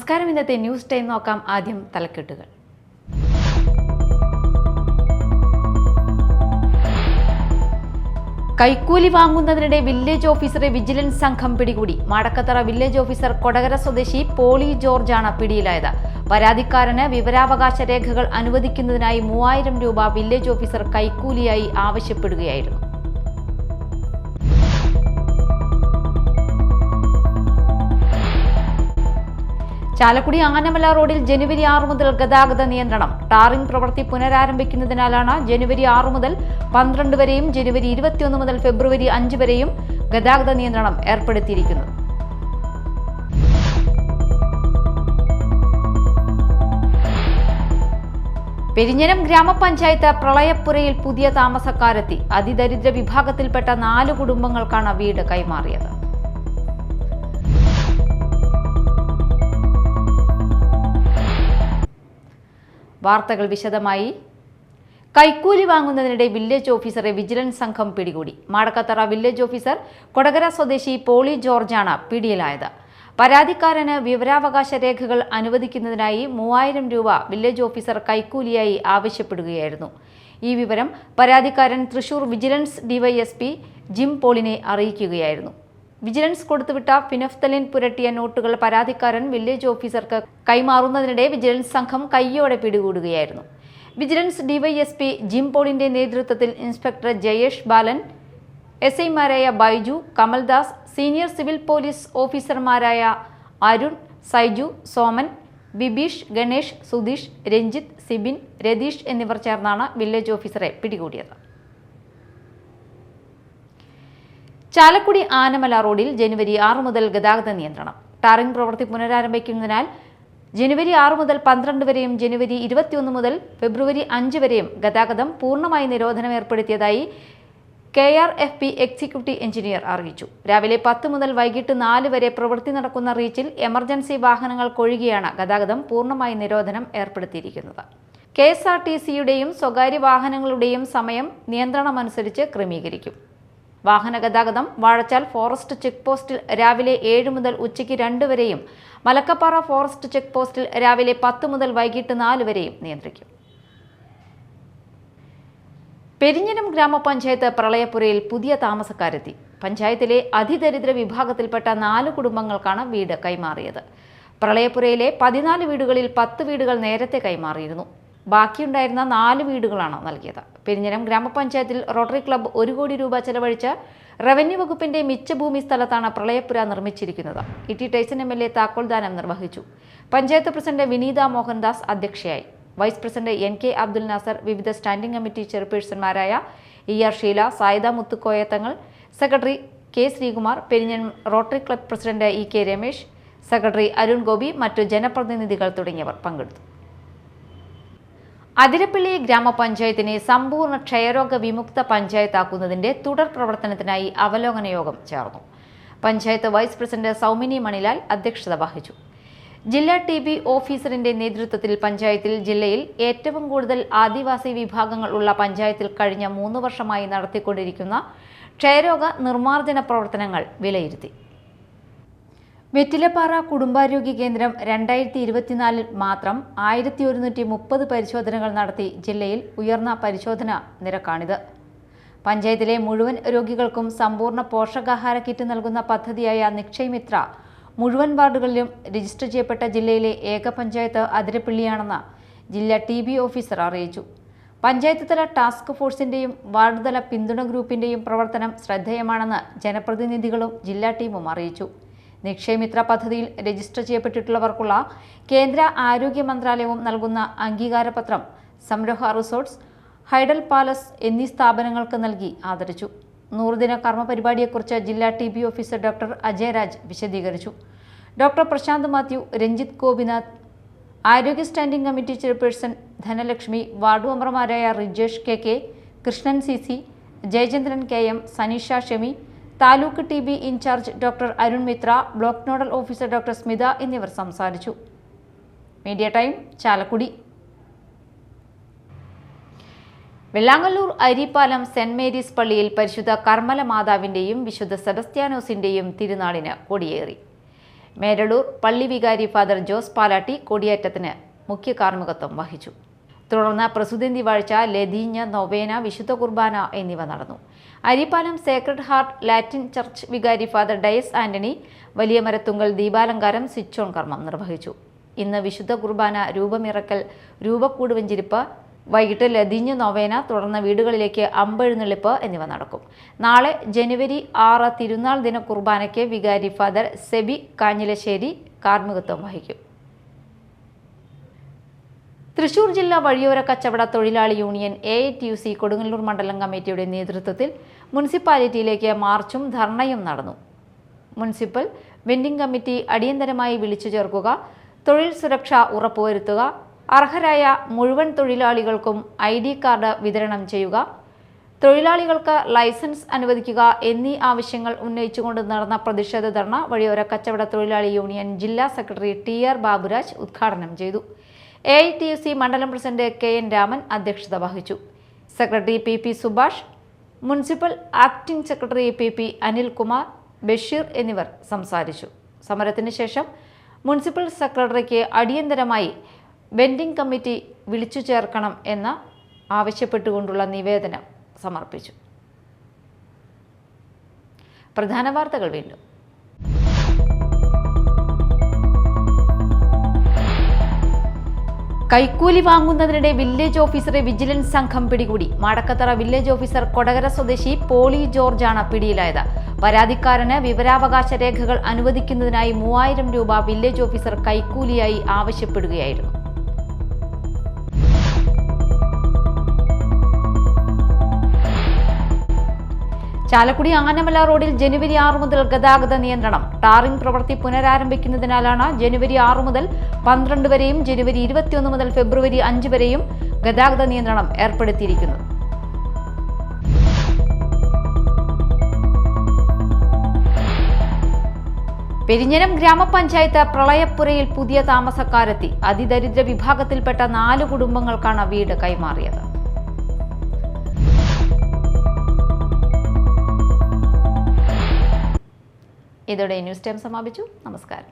നമസ്കാരം. ഇന്നത്തെ news time നോക്കാം. ആദ്യം തലക്കെട്ടുകൾ. കൈക്കൂലി വാങ്ങുന്നതിനിടെ വില്ലേജ് ഓഫീസറെ വിജിലൻസ് സംഘം പിടികൂടി. മാടക്കത്തറ വില്ലേജ് ഓഫീസർ കൊടകര സ്വദേശി പോളി ജോർജാണ് പിടിയിലായത്. പരാതിക്കാരന് വിവരാവകാശ രേഖകൾ അനുവദിക്കുന്നതിനായി 3000 രൂപ വില്ലേജ് ഓഫീസർ കൈക്കൂലിയായി ആവശ്യപ്പെടുകയായിരുന്നു. ചാലക്കുടി ആനമല റോഡിൽ ജനുവരി 6 മുതൽ ഗതാഗത നിയന്ത്രണം. ടാറിംഗ് പ്രവൃത്തി പുനരാരംഭിക്കുന്നതിനാലാണ് ജനുവരി 6 മുതൽ 12 വരെയും ജനുവരി 21 മുതൽ ഫെബ്രുവരി 5 വരെയും ഗതാഗത നിയന്ത്രണം ഏർപ്പെടുത്തിയിരിക്കുന്നത്. പെരിഞ്ഞനം ഗ്രാമപഞ്ചായത്ത് പ്രളയപ്പുരയിൽ പുതിയ താമസക്കാരെത്തി. അതിദരിദ്ര വിഭാഗത്തിൽപ്പെട്ട 4 കുടുംബങ്ങൾക്കാണ് വീട് കൈമാറിയത്. വാർത്തകൾ വിശദമായി. കൈക്കൂലി വാങ്ങുന്നതിനിടെ വില്ലേജ് ഓഫീസറെ വിജിലൻസ് സംഘം പിടികൂടി. മാടക്കത്തറ വില്ലേജ് ഓഫീസർ കൊടകര സ്വദേശി പോളി ജോർജാണ് പിടിയിലായത്. പരാതിക്കാരന് വിവരാവകാശ രേഖകൾ അനുവദിക്കുന്നതിനായി 3000 രൂപ വില്ലേജ് ഓഫീസർ കൈക്കൂലിയായി ആവശ്യപ്പെടുകയായിരുന്നു. ഈ വിവരം പരാതിക്കാരൻ തൃശൂർ വിജിലൻസ് ഡിവൈഎസ്പി ജിം പോളിനെ അറിയിക്കുകയായിരുന്നു. വിജിലൻസ് കൊടുത്തുവിട്ട ഫിനഫ്തലിൻ പുരട്ടിയ നോട്ടുകൾ പരാതിക്കാരൻ വില്ലേജ് ഓഫീസർക്ക് കൈമാറുന്നതിനിടെ വിജിലൻസ് സംഘം കയ്യോടെ പിടികൂടുകയായിരുന്നു. വിജിലൻസ് ഡിവൈഎസ്പി ജിം പോളിന്റെ നേതൃത്വത്തിൽ ഇൻസ്പെക്ടർ ജയേഷ് ബാലൻ, എസ്ഐമാരായ Baiju, Kamaldas, senior civil police ഓഫീസർമാരായ അരുൺ, സൈജു, സോമൻ, ബിബീഷ്, ഗണേഷ്, സുധീഷ്, രഞ്ജിത്ത്, സിബിൻ, രതീഷ് എന്നിവർ ചേർന്നാണ് വില്ലേജ് ഓഫീസറെ പിടികൂടിയത്. ചാലക്കുടി ആനമല റോഡിൽ ജനുവരി 6 മുതൽ ഗതാഗത നിയന്ത്രണം. ടാറിംഗ് പ്രവൃത്തി പുനരാരംഭിക്കുന്നതിനാൽ ജനുവരി 6 മുതൽ 12 വരെയും ജനുവരി 21 മുതൽ ഫെബ്രുവരി 5 വരെയും ഗതാഗതം പൂർണ്ണമായി നിരോധനം ഏർപ്പെടുത്തിയതായി KRFP എക്സിക്യൂട്ടീവ് എഞ്ചിനീയർ അറിയിച്ചു. രാവിലെ 10 മുതൽ വൈകിട്ട് 4 വരെ പ്രവൃത്തി നടക്കുന്ന റീച്ചിൽ എമർജൻസി വാഹനങ്ങൾക്കൊഴികെയാണ് ഗതാഗതം പൂർണ്ണമായി നിരോധനം ഏർപ്പെടുത്തിയിരിക്കുന്നത്. KSRTCയുടെയും സ്വകാര്യ വാഹനങ്ങളുടെയും സമയം നിയന്ത്രണമനുസരിച്ച് ക്രമീകരിക്കും. വാഹന ഗതാഗതം വാഴച്ചാൽ ഫോറസ്റ്റ് ചെക്ക് പോസ്റ്റിൽ രാവിലെ 7 മുതൽ ഉച്ചയ്ക്ക് 2 വരെയും മലക്കപ്പാറ ഫോറസ്റ്റ് ചെക്ക് പോസ്റ്റിൽ രാവിലെ 10 മുതൽ വൈകിട്ട് 4 വരെയും നിയന്ത്രിക്കും. പെരിഞ്ഞനം ഗ്രാമപഞ്ചായത്ത് പ്രളയപ്പുരയിൽ പുതിയ താമസക്കാരെത്തി. പഞ്ചായത്തിലെ അതിദരിദ്ര വിഭാഗത്തിൽപ്പെട്ട 4 കുടുംബങ്ങൾക്കാണ് വീട് കൈമാറിയത്. പ്രളയപ്പുരയിലെ 14 വീടുകളിൽ 10 വീടുകൾ നേരത്തെ കൈമാറിയിരുന്നു. ബാക്കിയുണ്ടായിരുന്ന 4 വീടുകളാണ് നൽകിയത്. പെരിഞ്ഞനം ഗ്രാമപഞ്ചായത്തിൽ റോട്ടറി ക്ലബ്ബ് 1 കോടി രൂപ ചെലവഴിച്ച് റവന്യൂ വകുപ്പിന്റെ മിച്ചഭൂമി സ്ഥലത്താണ് പ്രളയപ്പുര നിർമ്മിച്ചിരിക്കുന്നത്. ഇ ടി ടൈസൺ MLA താക്കോൽദാനം നിർവഹിച്ചു. പഞ്ചായത്ത് പ്രസിഡന്റ് വിനീത മോഹൻദാസ് അധ്യക്ഷയായി. Vice president NK Abdul Nasar, വിവിധ സ്റ്റാൻഡിംഗ് കമ്മിറ്റി ചെയർപേഴ്സൺമാരായ ER ഷീല, സായിദ മുത്തുക്കോയത്തങ്ങൾ, secretary K Sreekumar, Perinjanam rotary club president EK Ramesh, secretary Arun Gopi, മറ്റു ജനപ്രതിനിധികൾ തുടങ്ങിയവർ പങ്കെടുത്തു. അതിരപ്പള്ളി ഗ്രാമപഞ്ചായത്തിനെ സമ്പൂർണ്ണ ക്ഷയരോഗ വിമുക്ത പഞ്ചായത്താക്കുന്നതിന്റെ തുടർ പ്രവർത്തനത്തിനായി അവലോകന യോഗം ചേർന്നു. പഞ്ചായത്ത് വൈസ് പ്രസിഡന്റ് സൗമിനി മണിലാൽ അധ്യക്ഷത വഹിച്ചു. ജില്ലാ TB ഓഫീസറിന്റെ നേതൃത്വത്തിൽ പഞ്ചായത്തിൽ ജില്ലയിൽ ഏറ്റവും കൂടുതൽ ആദിവാസി വിഭാഗങ്ങൾ ഉള്ള പഞ്ചായത്തിൽ കഴിഞ്ഞ 3 വർഷമായി നടത്തിക്കൊണ്ടിരിക്കുന്ന ക്ഷയരോഗ നിർമ്മാർജ്ജന പ്രവർത്തനങ്ങൾ വിലയിരുത്തി. വെറ്റിലപ്പാറ കുടുംബാരോഗ്യ കേന്ദ്രം 2024 മാത്രം 1130 പരിശോധനകൾ നടത്തി. ജില്ലയിൽ ഉയർന്ന പരിശോധന നിരക്കാണിത്. പഞ്ചായത്തിലെ മുഴുവൻ രോഗികൾക്കും സമ്പൂർണ്ണ പോഷകാഹാര കിറ്റ് നൽകുന്ന പദ്ധതിയായ നിക്ഷയ് മിത്ര മുഴുവൻ വാർഡുകളിലും രജിസ്റ്റർ ചെയ്യപ്പെട്ട ജില്ലയിലെ ഏക പഞ്ചായത്ത് അതിരപ്പള്ളിയാണെന്ന് ജില്ലാ TB ഓഫീസർ അറിയിച്ചു. പഞ്ചായത്ത് തല ടാസ്ക് ഫോഴ്സിന്റെയും വാർഡ് തല പിന്തുണ ഗ്രൂപ്പിന്റെയും പ്രവർത്തനം ശ്രദ്ധേയമാണെന്ന് ജനപ്രതിനിധികളും ജില്ലാ ടീമും അറിയിച്ചു. നിക്ഷയ് മിത്ര പദ്ധതിയിൽ രജിസ്റ്റർ ചെയ്യപ്പെട്ടിട്ടുള്ളവർക്കുള്ള കേന്ദ്ര ആരോഗ്യ മന്ത്രാലയവും നൽകുന്ന അംഗീകാരപത്രം സംരോഹ റിസോർട്ട്സ്, ഹൈഡൽ പാലസ് എന്നീ സ്ഥാപനങ്ങൾക്ക് നൽകി ആദരിച്ചു. 100 ദിന കർമ്മ പരിപാടിയെക്കുറിച്ച് ജില്ലാ TB officer doctor Ajay Raj വിശദീകരിച്ചു. ഡോക്ടർ പ്രശാന്ത് മാത്യു, രഞ്ജിത്ത് ഗോപിനാഥ്, ആരോഗ്യ standing committee chairperson Dhanalakshmi, ward മെമ്പർമാരായ Rijesh KK, Krishnan CC, Jayachandran KM, Saneesha Shemi, taluk TB in charge doctor Arun Mitra, block nodal officer doctor Smitha എന്നിവർ സംസാരിച്ചു. Media time Chalakudy. Vellangallur Arippalam Saint Mary's പള്ളിയിൽ പരിശുദ്ധ കർമ്മല മാതാവിന്റെയും വിശുദ്ധ സെബസ്ത്യാനോസിന്റെയും തിരുനാളിന് കൊടിയേറി. മേരളൂർ പള്ളി വികാരി ഫാദർ ജോസ് പാലാട്ടി കൊടിയേറ്റത്തിന് മുഖ്യ കാർമ്മികത്വം വഹിച്ചു. തുടർന്ന് പ്രസുതിന്തി വാഴ്ച, ലതീഞ്ഞ, നൊവേന, വിശുദ്ധ കുർബാന എന്നിവ നടന്നു. Arippalam Sacred heart Latin church വികാരി ഫാദർ ഡയസ് ആന്റണി വലിയ മരത്തുങ്കൽ ദീപാലങ്കാരം സ്വിച്ച് ഓൺ കർമ്മം നിർവഹിച്ചു. ഇന്ന് വിശുദ്ധ കുർബാന, രൂപമിറക്കൽ, രൂപക്കൂട് വെഞ്ചിരിപ്പ്, വൈകിട്ട് ലതീഞ്ഞ് നൊവേന, തുടർന്ന് വീടുകളിലേക്ക് അമ്പെഴുന്നള്ളിപ്പ് എന്നിവ നടക്കും. നാളെ ജനുവരി 6 തിരുനാൾ ദിന കുർബാനയ്ക്ക് വികാരി ഫാദർ സെബി കാഞ്ഞിലശ്ശേരി കാർമ്മികത്വം വഹിക്കും. തൃശൂർ ജില്ലാ വഴിയോര കച്ചവട തൊഴിലാളി യൂണിയൻ AITUC കൊടുങ്ങല്ലൂർ മണ്ഡലം കമ്മിറ്റിയുടെ നേതൃത്വത്തിൽ മുനിസിപ്പാലിറ്റിയിലേക്ക് മാർച്ചും ധർണയും നടന്നു. മുനിസിപ്പൽ വെൻഡിംഗ് കമ്മിറ്റി അടിയന്തരമായി വിളിച്ചു ചേർക്കുക, തൊഴിൽ സുരക്ഷ ഉറപ്പുവരുത്തുക, അർഹരായ മുഴുവൻ തൊഴിലാളികൾക്കും ID കാർഡ് വിതരണം ചെയ്യുക, തൊഴിലാളികൾക്ക് ലൈസൻസ് അനുവദിക്കുക എന്നീ ആവശ്യങ്ങൾ ഉന്നയിച്ചുകൊണ്ട് നടന്ന പ്രതിഷേധ ധർണ വഴിയോര കച്ചവട തൊഴിലാളി യൂണിയൻ ജില്ലാ സെക്രട്ടറി TR ബാബുരാജ് ഉദ്ഘാടനം ചെയ്തു. AITUC മണ്ഡലം പ്രസിഡന്റ് KN രാമൻ അധ്യക്ഷത വഹിച്ചു. Secretary PP Subhash, municipal acting secretary PP Anilkumar, Basheer എന്നിവർ സംസാരിച്ചു. സമരത്തിന് ശേഷം മുനിസിപ്പൽ സെക്രട്ടറിക്ക് അടിയന്തരമായി വെൻഡിംഗ് കമ്മിറ്റി വിളിച്ചു ചേർക്കണം എന്ന് ആവശ്യപ്പെട്ടുകൊണ്ടുള്ള നിവേദനം സമർപ്പിച്ചു. പ്രധാന വാർത്തകൾ വീണ്ടും. കൈക്കൂലി വാങ്ങുന്നതിനിടെ വില്ലേജ് ഓഫീസറെ വിജിലൻസ് സംഘം പിടികൂടി. മാടക്കത്തറ വില്ലേജ് ഓഫീസർ കൊടകര സ്വദേശി പോളി ജോർജാണ് പിടിയിലായത്. പരാതിക്കാരന് വിവരാവകാശ രേഖകൾ അനുവദിക്കുന്നതിനായി 3000 രൂപ വില്ലേജ് ഓഫീസർ കൈക്കൂലിയായി ആവശ്യപ്പെടുകയായിരുന്നു. ചാലക്കുടി ആനമല റോഡിൽ ജനുവരി 6 മുതൽ ഗതാഗത നിയന്ത്രണം. ടാറിംഗ് പ്രവൃത്തി പുനരാരംഭിക്കുന്നതിനാലാണ് ജനുവരി 6 മുതൽ 12 വരെയും ജനുവരി 21 മുതൽ ഫെബ്രുവരി 5 വരെയും ഗതാഗത നിയന്ത്രണം ഏർപ്പെടുത്തിയിരിക്കുന്നത്. പെരിഞ്ഞനം ഗ്രാമപഞ്ചായത്ത് പ്രളയപ്പുരയിൽ പുതിയ താമസക്കാരെത്തി. അതിദരിദ്ര വിഭാഗത്തിൽപ്പെട്ട 4 കുടുംബങ്ങൾക്കാണ് വീട് കൈമാറിയത്. ഇതോടെ ന്യൂസ് ടൈം സമാപിച്ചു. നമസ്കാരം.